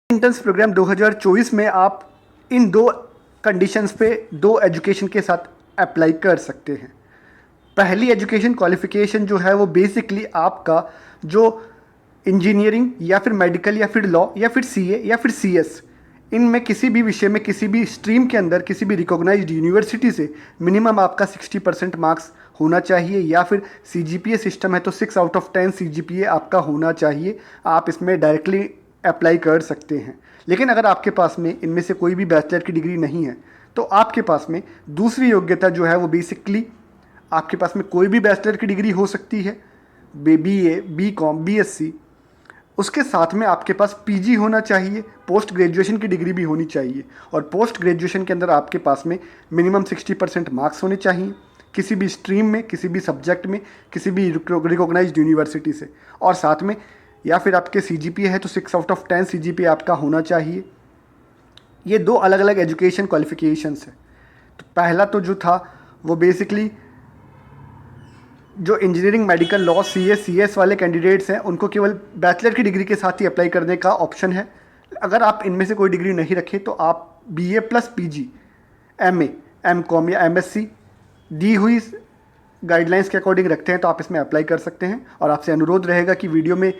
Entrance programme 2024 में आप इन दो कंडीशंस पे दो एजुकेशन के साथ अप्लाई कर सकते हैं। पहली एजुकेशन क्वालिफिकेशन जो है वो बेसिकली आपका जो इंजीनियरिंग या फिर मेडिकल या फिर लॉ या फिर सीए या फिर सीएस, इनमें किसी भी विषय में किसी भी स्ट्रीम के अंदर किसी भी रिकॉग्नाइज्ड यूनिवर्सिटी से मिनिमम आपका 60% मार्क्स होना चाहिए, या फिर सीजीपीए सिस्टम है तो 6 आउट ऑफ 10 सीजीपीए आपका होना चाहिए। आप इसमें डायरेक्टली अप्लाई कर सकते हैं। लेकिन अगर आपके पास में इनमें से कोई भी बैचलर की डिग्री नहीं है तो आपके पास में दूसरी योग्यता जो है वो बेसिकली आपके पास में कोई भी बैचलर की डिग्री हो सकती है, बीए, बीकॉम, बीएससी, उसके साथ में आपके पास पीजी होना चाहिए, पोस्ट ग्रेजुएशन की डिग्री भी होनी चाहिए, और पोस्ट ग्रेजुएशन के अंदर आपके पास में मिनिमम 60% मार्क्स होने चाहिए किसी भी स्ट्रीम में, किसी भी सब्जेक्ट में, किसी भी रिकॉग्नाइज्ड यूनिवर्सिटी से, और साथ में या फिर आपके सीजीपीए है तो 6 आउट ऑफ 10 सीजीपीए आपका होना चाहिए। ये दो अलग अलग एजुकेशन क्वालिफिकेशंस है। तो पहला तो जो था वो बेसिकली जो इंजीनियरिंग, मेडिकल, लॉ, सीएस वाले कैंडिडेट्स हैं उनको केवल बैचलर की डिग्री के साथ ही अप्लाई करने का ऑप्शन है। अगर आप इनमें से कोई डिग्री नहीं रखें तो आप BA plus PG, MA, MCom या एमएससी दी हुई गाइडलाइंस के अकॉर्डिंग रखते हैं तो आप इसमें अप्लाई कर सकते हैं। और आपसे अनुरोध रहेगा कि वीडियो में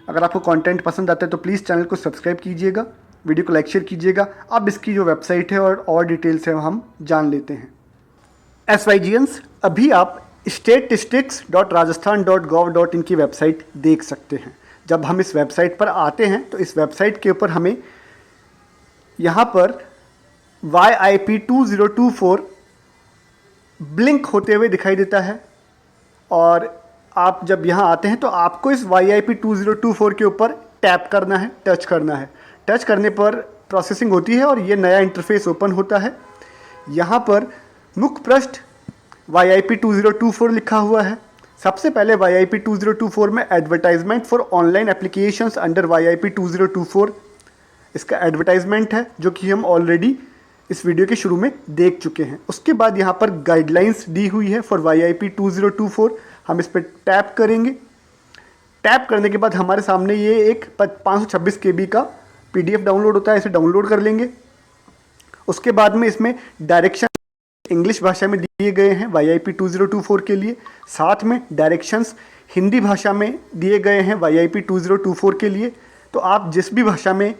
अगर आपको कंटेंट पसंद आता है तो प्लीज़ चैनल को सब्सक्राइब कीजिएगा, वीडियो को लाइक शेयर कीजिएगा। अब इसकी जो वेबसाइट है और डिटेल्स है हम जान लेते हैं। SYGNs अभी आप statistics.rajasthan.gov.in की वेबसाइट देख सकते हैं। जब हम इस वेबसाइट पर आते हैं तो इस वेबसाइट के ऊपर हमें यहाँ पर YIP 2024 ब्लिंक होते हुए दिखाई देता है, और आप जब यहाँ आते हैं तो आपको इस YIP 2024 के ऊपर टैप करना है, टच करना है। टच करने पर प्रोसेसिंग होती है और ये नया इंटरफेस ओपन होता है। यहाँ पर मुख्य पृष्ठ YIP 2024 लिखा हुआ है। सबसे पहले YIP 2024 में advertisement for online applications under YIP 2024 इसका एडवर्टाइजमेंट है, जो कि हम ऑलरेडी इस वीडियो के शुरू में देख चुके हैं। उसके बाद यहाँ पर गाइडलाइंस दी हुई है फॉर YIP 2024। हम इस पर टैप करेंगे। टैप करने के बाद हमारे सामने ये एक 526 KB का PDF डाउनलोड होता है, इसे डाउनलोड कर लेंगे। उसके बाद में इसमें डायरेक्शन इंग्लिश भाषा में दिए गए हैं YIP 2024 के लिए, साथ में डायरेक्शंस हिंदी भाषा में दिए गए हैं YIP 2024 के लिए। तो आप जिस भी भाषा में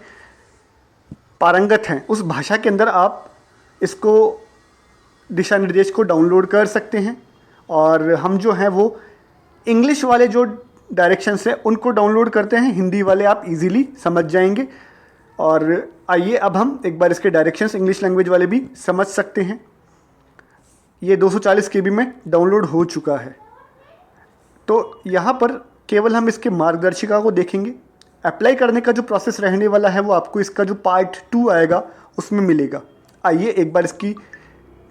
पारंगत हैं उस भाषा के अंदर आप इसको दिशा निर्देश को डाउनलोड कर सकते हैं। और हम जो हैं वो इंग्लिश वाले जो डायरेक्शंस हैं उनको डाउनलोड करते हैं, हिंदी वाले आप इजीली समझ जाएंगे। और आइए अब हम एक बार इसके डायरेक्शंस इंग्लिश लैंग्वेज वाले भी समझ सकते हैं। ये 240 KB में डाउनलोड हो चुका है। तो यहाँ पर केवल हम इसके मार्गदर्शिका को देखेंगे। अप्लाई करने का जो प्रोसेस रहने वाला है वो आपको इसका जो पार्ट 2 आएगा उसमें मिलेगा। आइए एक बार इसकी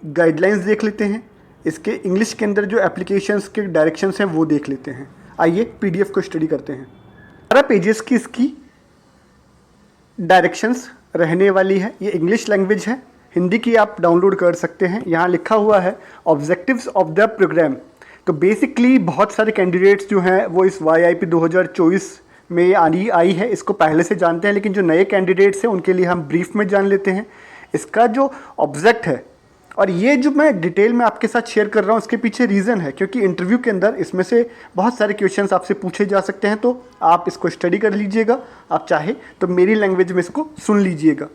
गाइडलाइंस देख लेते हैं। इसके इंग्लिश के अंदर जो एप्लीकेशंस के डायरेक्शंस हैं वो देख लेते हैं। आइए PDF को स्टडी करते हैं। 12 पेजेस की इसकी डायरेक्शंस रहने वाली है। ये इंग्लिश लैंग्वेज है, हिंदी की आप डाउनलोड कर सकते हैं। यहाँ लिखा हुआ है ऑब्जेक्टिव्स ऑफ द प्रोग्राम। तो बेसिकली बहुत सारे कैंडिडेट्स जो हैं वो इस YIP 2024 में आई है, इसको पहले से जानते हैं, लेकिन जो नए कैंडिडेट्स हैं उनके लिए हम ब्रीफ में जान लेते हैं। इसका जो ऑब्जेक्ट है, और ये जो मैं डिटेल में आपके साथ शेयर कर रहा हूँ इसके पीछे रीज़न है क्योंकि इंटरव्यू के अंदर इसमें से बहुत सारे क्वेश्चंस आपसे पूछे जा सकते हैं। तो आप इसको स्टडी कर लीजिएगा, आप चाहे तो मेरी लैंग्वेज में इसको सुन लीजिएगा।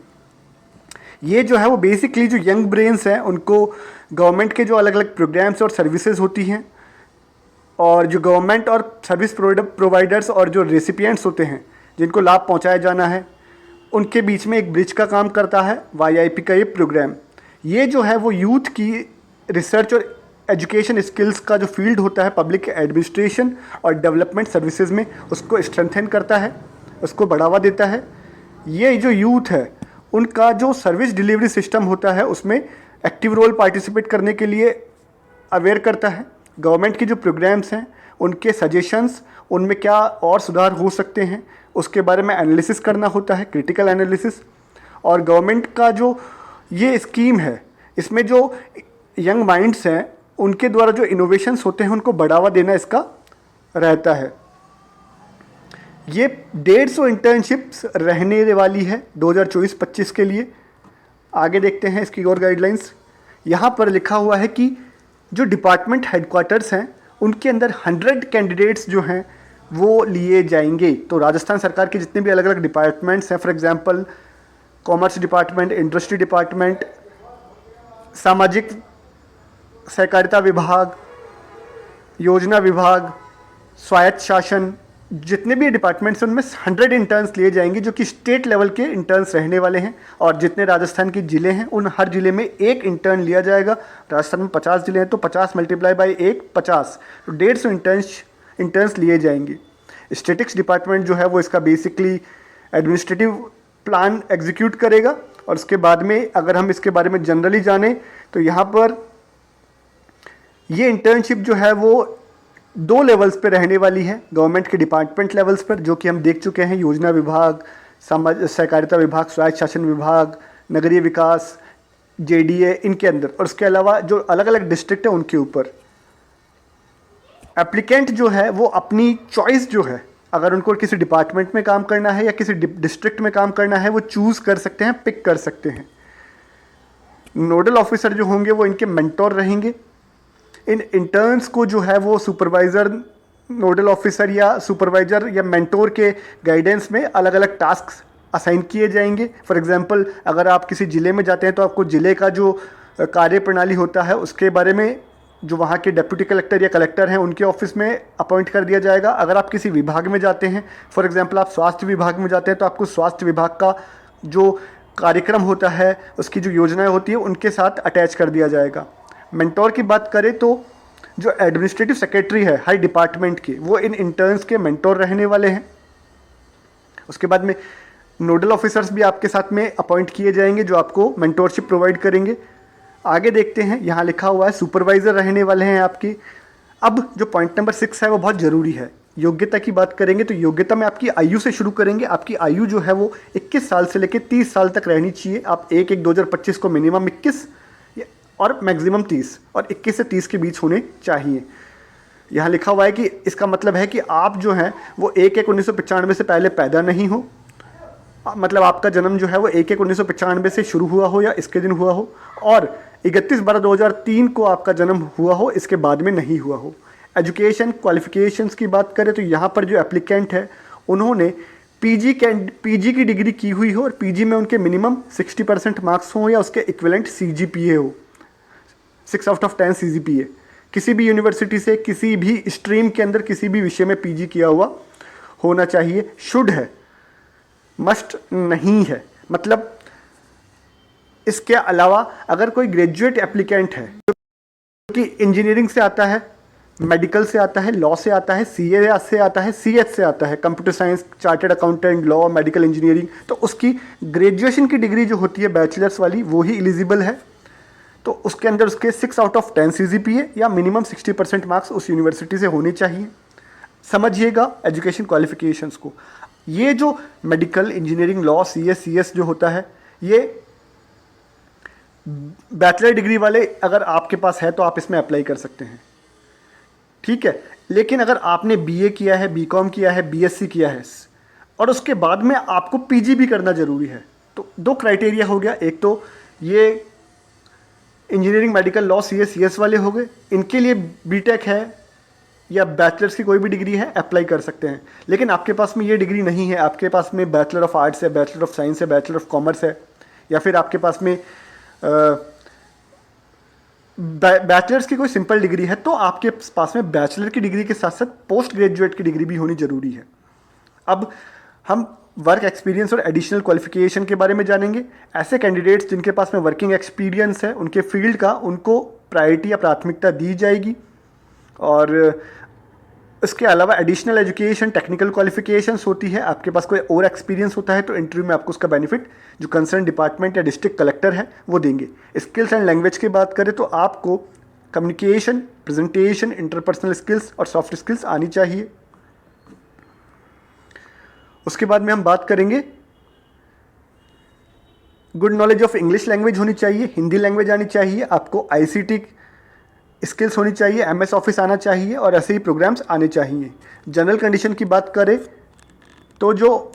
ये जो है वो बेसिकली जो यंग ब्रेन्स हैं उनको गवर्नमेंट के जो अलग अलग प्रोग्राम्स और सर्विसेज होती हैं, और जो गवर्नमेंट और सर्विस प्रोवाइडर्स और जो रेसिपिएंट्स होते हैं जिनको लाभ पहुंचाया जाना है, उनके बीच में एक ब्रिज का काम करता है YIP का ये प्रोग्राम। ये जो है वो यूथ की रिसर्च और एजुकेशन स्किल्स का जो फील्ड होता है पब्लिक एडमिनिस्ट्रेशन और डेवलपमेंट सर्विसेज में, उसको स्ट्रेंथन करता है, उसको बढ़ावा देता है। ये जो यूथ है उनका जो सर्विस डिलीवरी सिस्टम होता है उसमें एक्टिव रोल पार्टिसिपेट करने के लिए अवेयर करता है। गवर्नमेंट की जो प्रोग्राम्स हैं उनके सजेशंस, उनमें क्या और सुधार हो सकते हैं उसके बारे में एनालिसिस करना होता है, क्रिटिकल एनालिसिस। और गवर्नमेंट का जो ये स्कीम है इसमें जो यंग माइंड्स हैं उनके द्वारा जो इनोवेशंस होते हैं उनको बढ़ावा देना इसका रहता है। ये 150 इंटर्नशिप्स रहने वाली है 2024-25 के लिए। आगे देखते हैं इसकी और गाइडलाइंस। यहाँ पर लिखा हुआ है कि जो डिपार्टमेंट हेडक्वार्टर्स हैं उनके अंदर 100 कैंडिडेट्स जो हैं वो लिए जाएंगे। तो राजस्थान सरकार के जितने भी अलग अलग डिपार्टमेंट्स हैं, for example commerce department, industry department, सामाजिक सहकारिता विभाग, योजना विभाग, स्वायत्त शासन, जितने भी डिपार्टमेंट्स हैं उनमें 100 इंटर्न्स लिए जाएंगे जो कि स्टेट लेवल के इंटर्न्स रहने वाले हैं। और जितने राजस्थान के ज़िले हैं उन हर ज़िले में एक इंटर्न लिया जाएगा। राजस्थान में 50 ज़िले हैं तो 50 मल्टीप्लाई बाई 1 50, तो 150 इंटर्न्स लिए जाएंगे। स्टेटिक्स डिपार्टमेंट जो है वो इसका बेसिकली एडमिनिस्ट्रेटिव प्लान एग्जीक्यूट करेगा। और उसके बाद में अगर हम इसके बारे में जनरली जाने तो यहाँ पर ये इंटर्नशिप जो है वो 2 लेवल्स पे रहने वाली है। गवर्नमेंट के डिपार्टमेंट लेवल्स पर जो कि हम देख चुके हैं, योजना विभाग, समाज सहकारिता विभाग, स्वायत्त शासन विभाग, नगरीय विकास, जेडीए, इनके अंदर। और उसके अलावा जो अलग अलग डिस्ट्रिक्ट है उनके ऊपर एप्लीकेंट जो है वो अपनी चॉइस जो है, अगर उनको किसी डिपार्टमेंट में काम करना है या किसी डिस्ट्रिक्ट में काम करना है, वो चूज़ कर सकते हैं, पिक कर सकते हैं। नोडल ऑफिसर जो होंगे वो इनके मेंटोर रहेंगे। इन इंटर्न्स को जो है वो सुपरवाइज़र, नोडल ऑफिसर या सुपरवाइज़र या मेंटोर के गाइडेंस में अलग अलग टास्क असाइन किए जाएंगे। फॉर एग्जांपल अगर आप किसी ज़िले में जाते हैं तो आपको ज़िले का जो कार्य प्रणाली होता है उसके बारे में जो वहाँ के डिप्टी कलेक्टर या कलेक्टर हैं उनके ऑफिस में अपॉइंट कर दिया जाएगा। अगर आप किसी विभाग में जाते हैं, फॉर एग्जांपल आप स्वास्थ्य विभाग में जाते हैं, तो आपको स्वास्थ्य विभाग का जो कार्यक्रम होता है, उसकी जो योजनाएं होती है, उनके साथ अटैच कर दिया जाएगा। मेंटोर की बात करें तो जो एडमिनिस्ट्रेटिव सेक्रेटरी है हर डिपार्टमेंट के, वो इन इंटर्न्स के मेंटोर रहने वाले हैं। उसके बाद में नोडल ऑफिसर्स भी आपके साथ में अपॉइंट किए जाएंगे जो आपको मेंटोरशिप प्रोवाइड करेंगे। आगे देखते हैं, यहाँ लिखा हुआ है सुपरवाइज़र रहने वाले हैं आपकी। अब जो पॉइंट नंबर 6 है वो बहुत ज़रूरी है। योग्यता की बात करेंगे तो योग्यता में आपकी आयु से शुरू करेंगे। आपकी आयु जो है वो 21 साल से लेकर 30 साल तक रहनी चाहिए। आप 1/1/2025 को मिनिमम 21 और मैक्सिमम 30 और 21 से 30 के बीच होने चाहिए। यहाँ लिखा हुआ है कि इसका मतलब है कि आप जो हैं वो 1/1/1995 से पहले पैदा नहीं हो, मतलब आपका जन्म जो है वो 1/1/1995 से शुरू हुआ हो या इसके दिन हुआ हो, और 31/12/2003 को आपका जन्म हुआ हो, इसके बाद में नहीं हुआ हो। एजुकेशन क्वालिफिकेशंस की बात करें तो यहाँ पर जो एप्लीकेंट है उन्होंने पीजी की डिग्री की हुई हो और पीजी में उनके मिनिमम 60% मार्क्स हों या उसके इक्विवेलेंट सीजीपीए हो, 6/10 सीजीपीए। किसी भी यूनिवर्सिटी से किसी भी स्ट्रीम के अंदर किसी भी विषय में पीजी किया हुआ होना चाहिए। शुड है, मस्ट नहीं है। मतलब इसके अलावा अगर कोई ग्रेजुएट एप्लीकेंट है जो कि इंजीनियरिंग से आता है, मेडिकल से आता है, लॉ से आता है, सीए से आता है, सीएच से आता है, computer science, chartered accountant, law, medical engineering, तो उसकी ग्रेजुएशन की डिग्री जो होती है बैचलर्स वाली वो ही एलिजिबल है। तो उसके अंदर उसके 6/10 सीजीपीए या मिनिमम 60% मार्क्स उस यूनिवर्सिटी से होने चाहिए। समझिएगा एजुकेशन क्वालिफिकेशंस को। ये जो मेडिकल, इंजीनियरिंग, लॉ, सीएस जो होता है, ये बैचलर डिग्री वाले अगर आपके पास है तो आप इसमें अप्लाई कर सकते हैं, ठीक है। लेकिन अगर आपने बीए किया है, बीकॉम किया है, बीएससी किया है और उसके बाद में आपको पीजी भी करना ज़रूरी है, तो 2 क्राइटेरिया हो गया। एक तो ये इंजीनियरिंग, मेडिकल, लॉ, सीएस वाले हो गए, इनके लिए बीटेक है या बैचलर्स की कोई भी डिग्री है, अप्लाई कर सकते हैं। लेकिन आपके पास में ये डिग्री नहीं है, आपके पास में बैचलर ऑफ आर्ट्स है, बैचलर ऑफ साइंस है, बैचलर ऑफ कॉमर्स है, या फिर आपके पास में बैचलर्स की कोई सिंपल डिग्री है, तो आपके पास में बैचलर की डिग्री के साथ साथ पोस्ट ग्रेजुएट की डिग्री भी होनी ज़रूरी है। अब हम वर्क एक्सपीरियंस और एडिशनल क्वालिफिकेशन के बारे में जानेंगे। ऐसे कैंडिडेट्स जिनके पास में वर्किंग एक्सपीरियंस है, उनके फील्ड का, उनको प्रायोरिटी या प्राथमिकता दी जाएगी। और इसके अलावा एडिशनल एजुकेशन, टेक्निकल क्वालिफिकेशंस होती है। आपके पास कोई और एक्सपीरियंस होता है तो इंटरव्यू में आपको उसका बेनिफिट जो कंसर्न डिपार्टमेंट या डिस्ट्रिक्ट कलेक्टर है वो देंगे। स्किल्स एंड लैंग्वेज की बात करें तो आपको कम्युनिकेशन, प्रेजेंटेशन, इंटरपर्सनल स्किल्स और सॉफ्ट स्किल्स आनी चाहिए। उसके बाद में हम बात करेंगे good knowledge of English language होनी चाहिए, हिंदी लैंग्वेज आनी चाहिए, आपको आईसीटी स्किल्स होनी चाहिए, एमएस ऑफिस आना चाहिए और ऐसे ही प्रोग्राम्स आने चाहिए। जनरल कंडीशन की बात करें तो जो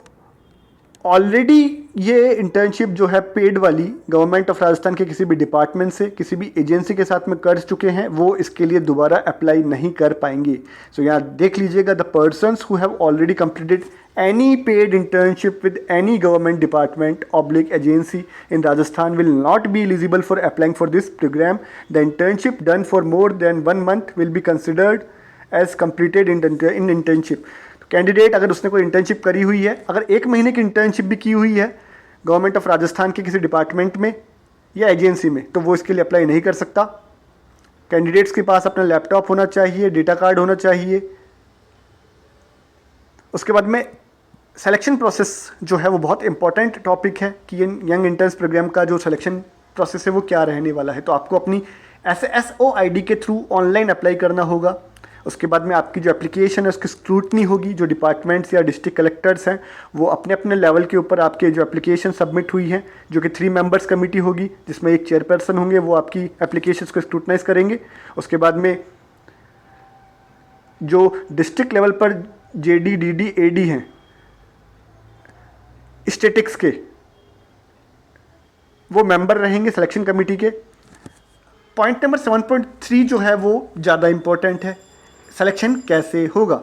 ऑलरेडी ये इंटर्नशिप जो है पेड वाली गवर्नमेंट ऑफ राजस्थान के किसी भी डिपार्टमेंट से, किसी भी एजेंसी के साथ में कर चुके हैं, वो इसके लिए दोबारा अप्लाई नहीं कर पाएंगे। सो यहाँ देख लीजिएगा, the persons who have already completed any paid internship with any government department oblique agency in Rajasthan will not be eligible for applying for this program. The internship done for more than 1 month will be considered as completed in internship. Candidate अगर उसने कोई internship करी हुई है, अगर 1 महीने की internship भी की हुई है गवर्नमेंट ऑफ राजस्थान के किसी डिपार्टमेंट में या एजेंसी में, तो वो इसके लिए अप्लाई नहीं कर सकता। कैंडिडेट्स के पास अपना लैपटॉप होना चाहिए, डेटा कार्ड होना चाहिए। उसके बाद में सिलेक्शन प्रोसेस जो है वो बहुत इंपॉर्टेंट टॉपिक है कि यंग इंटर्न्स प्रोग्राम का जो सिलेक्शन प्रोसेस है वो क्या रहने वाला है। तो आपको अपनी SSO ID के थ्रू ऑनलाइन अप्लाई करना होगा। उसके बाद में आपकी जो एप्लीकेशन है उसकी स्क्रूटनी होगी। जो डिपार्टमेंट्स या डिस्ट्रिक्ट कलेक्टर्स हैं वो अपने अपने लेवल के ऊपर आपके जो एप्लीकेशन सबमिट हुई है, जो कि 3 मेंबर्स कमेटी होगी जिसमें एक चेयरपर्सन होंगे, वो आपकी एप्लीकेशन को स्क्रूटनाइज करेंगे। उसके बाद में जो डिस्ट्रिक्ट लेवल पर JD, DD, AD हैं स्टेटिक्स के, वो मेंबर रहेंगे सिलेक्शन कमेटी के। पॉइंट नंबर 7.3 जो है वो ज़्यादा इंपॉर्टेंट है, सिलेक्शन कैसे होगा।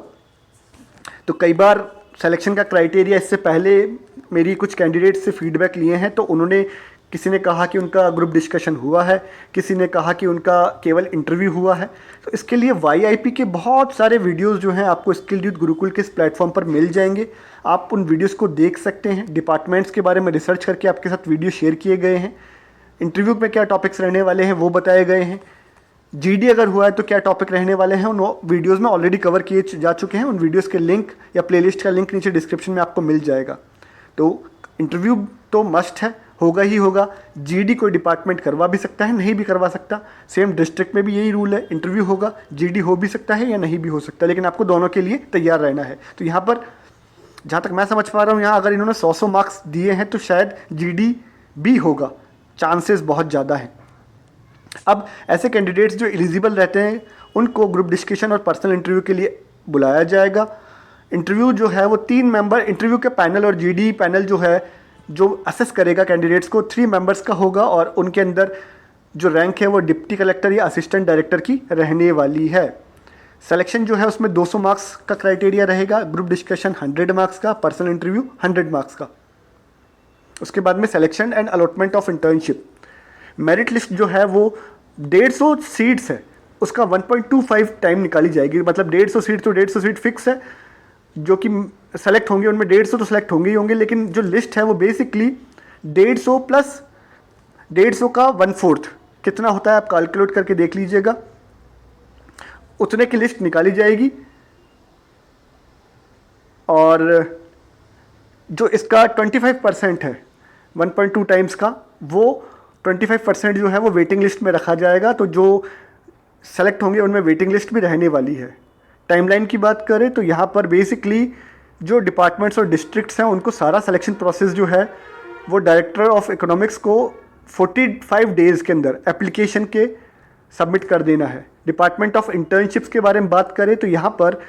तो कई बार सिलेक्शन का क्राइटेरिया, इससे पहले मेरी कुछ कैंडिडेट से फीडबैक लिए हैं, तो उन्होंने, किसी ने कहा कि उनका ग्रुप डिस्कशन हुआ है, किसी ने कहा कि उनका केवल इंटरव्यू हुआ है। तो इसके लिए YIP के बहुत सारे वीडियोस जो हैं आपको स्किल यूथ गुरुकुल के इस प्लेटफॉर्म पर मिल जाएंगे। आप उन वीडियोस को देख सकते हैं। डिपार्टमेंट्स के बारे में रिसर्च करके आपके साथ वीडियो शेयर किए गए हैं। इंटरव्यू में क्या टॉपिक्स रहने वाले हैं वो बताए गए हैं। GD अगर हुआ है तो क्या टॉपिक रहने वाले हैं, उन वीडियोज़ में ऑलरेडी कवर किए जा चुके हैं। उन वीडियोज़ के लिंक या प्लेलिस्ट का लिंक नीचे डिस्क्रिप्शन में आपको मिल जाएगा। तो इंटरव्यू तो मस्ट है, होगा ही होगा। GD कोई डिपार्टमेंट करवा भी सकता है, नहीं भी करवा सकता। सेम डिस्ट्रिक्ट में भी यही रूल है, इंटरव्यू होगा, GD हो भी सकता है या नहीं भी हो सकता, लेकिन आपको दोनों के लिए तैयार रहना है। तो यहाँ पर जहाँ तक मैं समझ पा रहा हूँ, यहाँ अगर इन्होंने 100 मार्क्स दिए हैं तो शायद GD भी होगा, चांसेस बहुत ज़्यादा हैं। अब ऐसे कैंडिडेट्स जो एलिजिबल रहते हैं उनको ग्रुप डिस्कशन और पर्सनल इंटरव्यू के लिए बुलाया जाएगा। इंटरव्यू जो है वो 3 मेंबर इंटरव्यू के पैनल, और GD पैनल जो है जो असेस करेगा कैंडिडेट्स को 3 मेंबर्स का होगा, और उनके अंदर जो रैंक है वो डिप्टी कलेक्टर या असिस्टेंट डायरेक्टर की रहने वाली है। सिलेक्शन जो है उसमें 200 मार्क्स का क्राइटेरिया रहेगा, ग्रुप डिस्कशन 100 मार्क्स का, पर्सनल इंटरव्यू 100 मार्क्स का। उसके बाद में selection and allotment of internship. Merit list जो है वो 150 सीट्स है, उसका 1.25 टाइम निकाली जाएगी। मतलब 150 सीट तो 150 सीट फिक्स है, जो कि सेलेक्ट होंगे उनमें 150 तो सेलेक्ट होंगे ही होंगे, लेकिन जो लिस्ट है वो बेसिकली 150 प्लस 150 का 1/4 कितना होता है आप कैलकुलेट करके देख लीजिएगा। उतने की लिस्ट निकाली जाएगी, और जो इसका 25% है 1.2 टाइम्स का, वो 25% जो है वो वेटिंग लिस्ट में रखा जाएगा। तो जो सेलेक्ट होंगे उनमें वेटिंग लिस्ट भी रहने वाली है। टाइमलाइन की बात करें तो यहाँ पर बेसिकली जो डिपार्टमेंट्स और डिस्ट्रिक्ट्स हैं उनको सारा सिलेक्शन प्रोसेस जो है वो डायरेक्टर ऑफ इकोनॉमिक्स को 45 डेज़ के अंदर एप्लीकेशन के सबमिट कर देना है। डिपार्टमेंट ऑफ इंटर्नशिप्स के बारे में बात करें तो यहाँ पर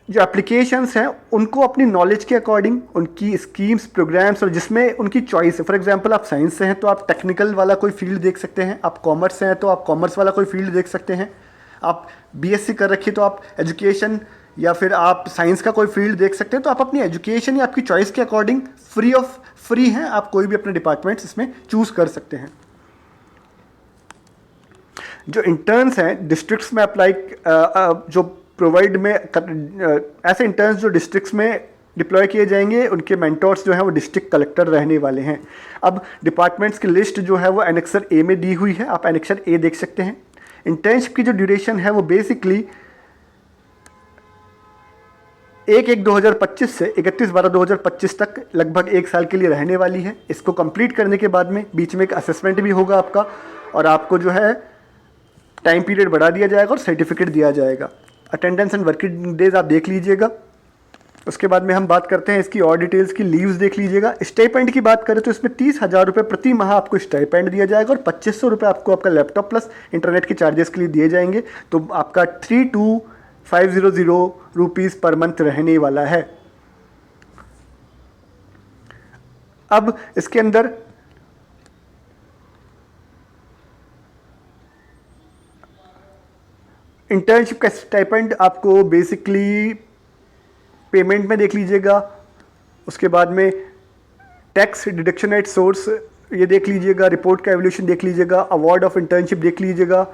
जो एप्लीकेशंस हैं उनको अपनी नॉलेज के अकॉर्डिंग उनकी स्कीम्स, प्रोग्राम्स, और जिसमें उनकी चॉइस है। फॉर एग्जांपल आप साइंस से हैं तो आप टेक्निकल वाला कोई फील्ड देख सकते हैं, आप कॉमर्स से हैं तो आप कॉमर्स वाला कोई फील्ड देख सकते हैं, आप BSc कर रखिए तो आप एजुकेशन या फिर आप साइंस का कोई फील्ड देख सकते हैं। तो आप अपनी एजुकेशन या आपकी चॉइस के अकॉर्डिंग फ्री हैं, आप कोई भी अपने डिपार्टमेंट्स इसमें चूज़ कर सकते हैं। जो इंटर्न्स हैं डिस्ट्रिक्ट्स में अप्लाई जो प्रोवाइड में ऐसे इंटर्न्स जो डिस्ट्रिक्ट्स में डिप्लॉय किए जाएंगे, उनके मेंटोर्स जो हैं वो डिस्ट्रिक्ट कलेक्टर रहने वाले हैं। अब डिपार्टमेंट्स की लिस्ट जो है वो एनेक्सर A में दी हुई है, आप एनेक्सर A देख सकते हैं। इंटर्नशिप की जो ड्यूरेशन है वो बेसिकली 1/1/2025 से 31/12/2025 तक लगभग 1 साल के लिए रहने वाली है। इसको कंप्लीट करने के बाद में बीच में एक असेसमेंट भी होगा आपका, और आपको जो है टाइम पीरियड बढ़ा दिया जाएगा और सर्टिफिकेट दिया जाएगा। अटेंडेंस एंड वर्किंग डेज आप देख लीजिएगा। उसके बाद में हम बात करते हैं इसकी और डिटेल्स की। लीव्स देख लीजिएगा। स्टाइपेंड की बात करें तो इसमें 30,000 रुपये प्रति माह आपको स्टाइपेंड दिया जाएगा, और 2500 रुपये आपको आपका लैपटॉप प्लस इंटरनेट के चार्जेस के लिए दिए जाएंगे। तो आपका 32,500 रुपीज़ पर मंथ रहने वाला है। अब इसके अंदर इंटर्नशिप का स्टाइपेंड आपको बेसिकली पेमेंट में देख लीजिएगा, उसके बाद में टैक्स डिडक्शन एट सोर्स ये देख लीजिएगा, रिपोर्ट का एवोल्यूशन देख लीजिएगा, अवार्ड ऑफ इंटर्नशिप देख लीजिएगा,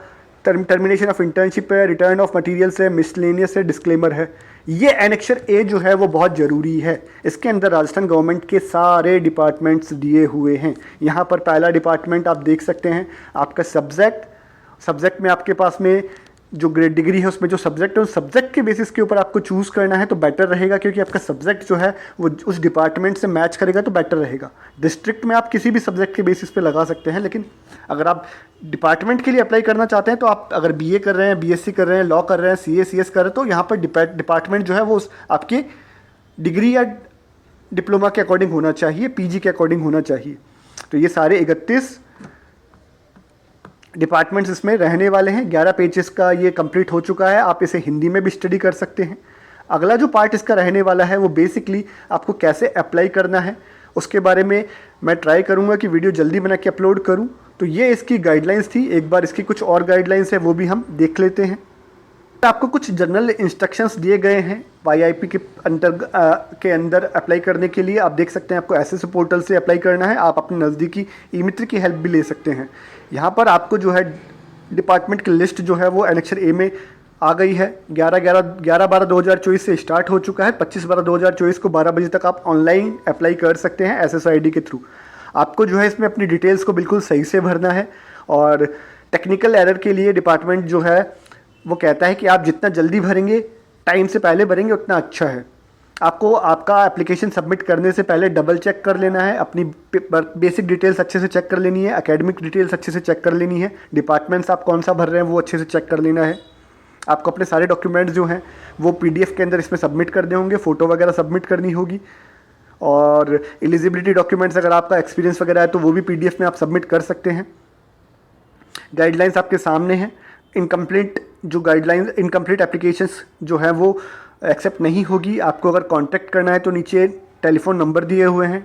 टर्मिनेशन ऑफ इंटर्नशिप है, रिटर्न ऑफ मटेरियल्स है, मिसलेनियस है, डिस्क्लेमर है। ये एनेक्चर ए जो है वो बहुत ज़रूरी है। इसके अंदर राजस्थान गवर्नमेंट के सारे डिपार्टमेंट्स दिए हुए हैं। यहाँ पर पहला डिपार्टमेंट आप देख सकते हैं, आपका सब्जेक्ट में आपके पास में जो ग्रेड डिग्री है उसमें जो सब्जेक्ट है उस सब्जेक्ट के बेसिस के ऊपर आपको चूज़ करना है तो बेटर रहेगा, क्योंकि आपका सब्जेक्ट जो है वो उस डिपार्टमेंट से मैच करेगा तो बेटर रहेगा। डिस्ट्रिक्ट में आप किसी भी सब्जेक्ट के बेसिस पे लगा सकते हैं, लेकिन अगर आप डिपार्टमेंट के लिए अप्लाई करना चाहते हैं तो आप अगर बीए कर रहे हैं, बीएससी कर रहे हैं, लॉ कर रहे हैं, सीए सीएस कर रहे हैं, तो यहाँ पर डिपार्टमेंट जो है वो आपकी डिग्री या डिप्लोमा के अकॉर्डिंग होना चाहिए, पीजी के अकॉर्डिंग होना चाहिए। तो ये सारे 31 डिपार्टमेंट्स इसमें रहने वाले हैं। 11 पेजेस का ये कंप्लीट हो चुका है, आप इसे हिंदी में भी स्टडी कर सकते हैं। अगला जो पार्ट इसका रहने वाला है वो बेसिकली आपको कैसे अप्लाई करना है उसके बारे में मैं ट्राई करूंगा कि वीडियो जल्दी बना के अपलोड करूं। तो ये इसकी गाइडलाइंस थी, एक बार इसकी कुछ और गाइडलाइंस है वो भी हम देख लेते हैं। आपको कुछ जनरल इंस्ट्रक्शंस दिए गए हैं YIP के अंदर अप्लाई करने के लिए। आप देख सकते हैं आपको एसएस पोर्टल से अप्लाई करना है, आप अपने नज़दीकी ई मित्र की हेल्प भी ले सकते हैं। यहाँ पर आपको जो है डिपार्टमेंट की लिस्ट जो है वो एनेक्चर ए में आ गई है। 11/12/2024 से स्टार्ट हो चुका है। 25/12/2024 को 12 बजे तक आप ऑनलाइन अप्लाई कर सकते हैं SSID के थ्रू। आपको जो है इसमें अपनी डिटेल्स को बिल्कुल सही से भरना है, और टेक्निकल एरर के लिए डिपार्टमेंट जो है वो कहता है कि आप जितना जल्दी भरेंगे, टाइम से पहले भरेंगे उतना अच्छा है। आपको आपका एप्लीकेशन सबमिट करने से पहले डबल चेक कर लेना है, अपनी बेसिक डिटेल्स अच्छे से चेक कर लेनी है, एकेडमिक डिटेल्स अच्छे से चेक कर लेनी है, डिपार्टमेंट्स आप कौन सा भर रहे हैं वो अच्छे से चेक कर लेना है। आपको अपने सारे डॉक्यूमेंट्स जो हैं वो PDF के अंदर इसमें सबमिट करने होंगे, फ़ोटो वगैरह सबमिट करनी होगी, और एलिजिबिलिटी डॉक्यूमेंट्स अगर आपका एक्सपीरियंस वगैरह है तो वो भी PDF में आप सबमिट कर सकते हैं। गाइडलाइंस आपके सामने हैं। इनकम्प्लीट एप्लीकेशंस जो है वो एक्सेप्ट नहीं होगी। आपको अगर कांटेक्ट करना है तो नीचे टेलीफोन नंबर दिए हुए हैं,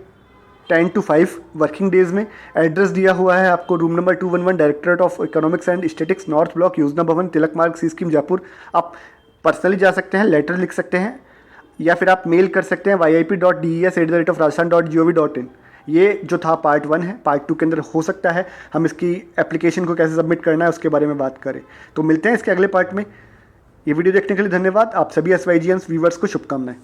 10 to 5 वर्किंग डेज़ में। एड्रेस दिया हुआ है आपको, room number 211, directorate of economics and statistics, north block, योजना भवन, तिलक मार्ग, सी स्कीम, जयपुर। आप पर्सनली जा सकते हैं, लेटर लिख सकते हैं, या फिर आप मेल कर सकते हैं yip.des@rajasthan.gov.in। ये जो था पार्ट 1 है। पार्ट 2 के अंदर हो सकता है हम इसकी एप्लीकेशन को कैसे सबमिट करना है उसके बारे में बात करें। तो मिलते हैं इसके अगले पार्ट में। ये वीडियो देखने के लिए धन्यवाद। आप सभी SYGMs व्यूवर्स को शुभकामनाएं।